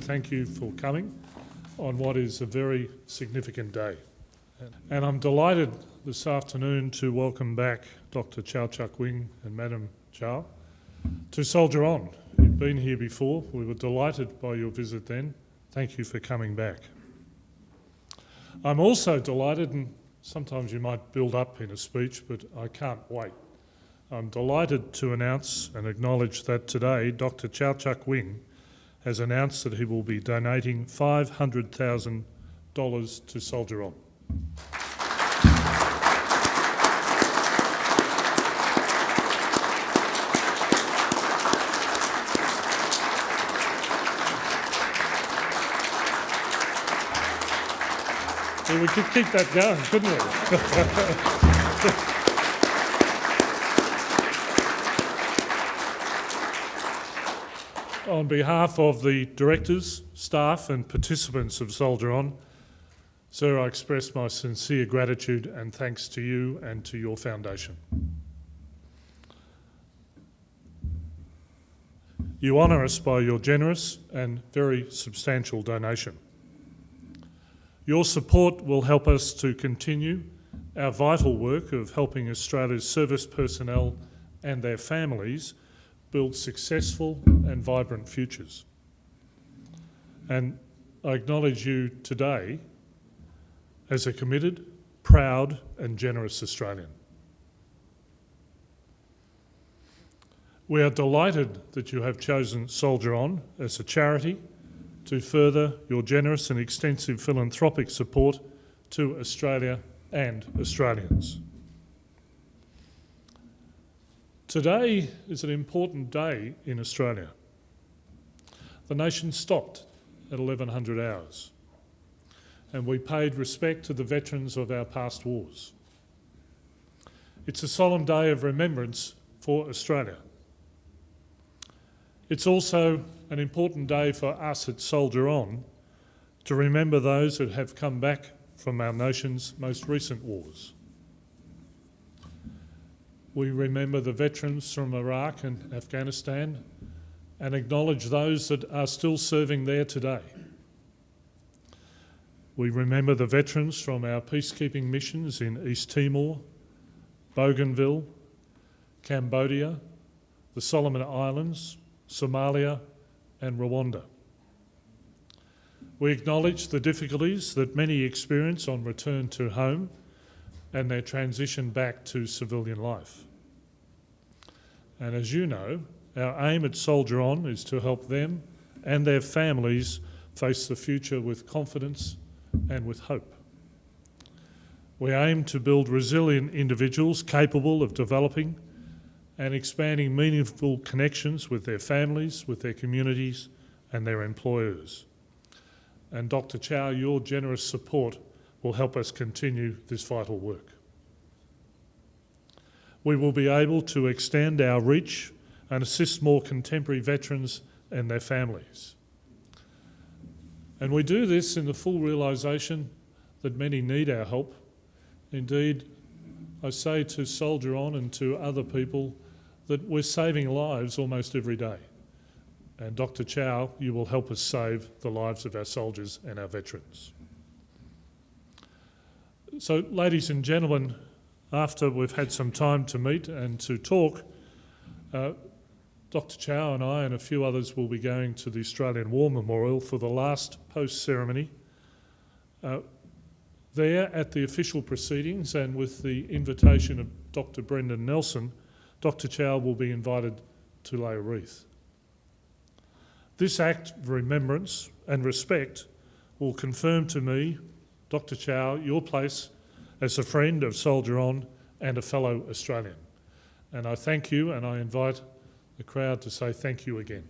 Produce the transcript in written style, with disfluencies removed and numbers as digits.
thank you for coming on what is a very significant day. And I'm delighted this afternoon to welcome back Dr. Chak and Madam Chau to Soldier On. You've been here before. We were delighted by your visit then. Thank you for coming back. I'm also delighted, and sometimes you might build up in a speech, but I can't wait. I'm delighted to announce and acknowledge that today Dr. Chak has announced that he will be donating $500,000 to Soldier On. Well, we could keep that going, couldn't we? On behalf of the directors, staff and participants of Soldier On, sir, I express my sincere gratitude and thanks to you and to your foundation. You honour us by your generous and very substantial donation. Your support will help us to continue our vital work of helping Australia's service personnel and their families build successful and vibrant futures. And I acknowledge you today as a committed, proud and generous Australian. We are delighted that you have chosen Soldier On as a charity to further your generous and extensive philanthropic support to Australia and Australians. Today is an important day in Australia. The nation stopped at 1100 hours and we paid respect to the veterans of our past wars. It's a solemn day of remembrance for Australia. It's also an important day for us at Soldier On to remember those that have come back from our nation's most recent wars. We remember the veterans from Iraq and Afghanistan and acknowledge those that are still serving there today. We remember the veterans from our peacekeeping missions in East Timor, Bougainville, Cambodia, the Solomon Islands, Somalia and Rwanda. We acknowledge the difficulties that many experience on return to home and their transition back to civilian life. And as you know, our aim at Soldier On is to help them and their families face the future with confidence and with hope. We aim to build resilient individuals capable of developing and expanding meaningful connections with their families, with their communities and their employers. And Dr. Chau, your generous support will help us continue this vital work. We will be able to extend our reach and assist more contemporary veterans and their families. And we do this in the full realisation that many need our help. Indeed, I say to Soldier On and to other people that we're saving lives almost every day. And Dr. Chau, you will help us save the lives of our soldiers and our veterans. So, ladies and gentlemen, after we've had some time to meet and to talk, Dr. Chau and I and a few others will be going to the Australian War Memorial for the last post-ceremony. There at the official proceedings and with the invitation of Dr. Brendan Nelson, Dr. Chau will be invited to lay a wreath. This act of remembrance and respect will confirm to me, Dr. Chau, your place as a friend of Soldier On and a fellow Australian. And I thank you and I invite the crowd to say thank you again.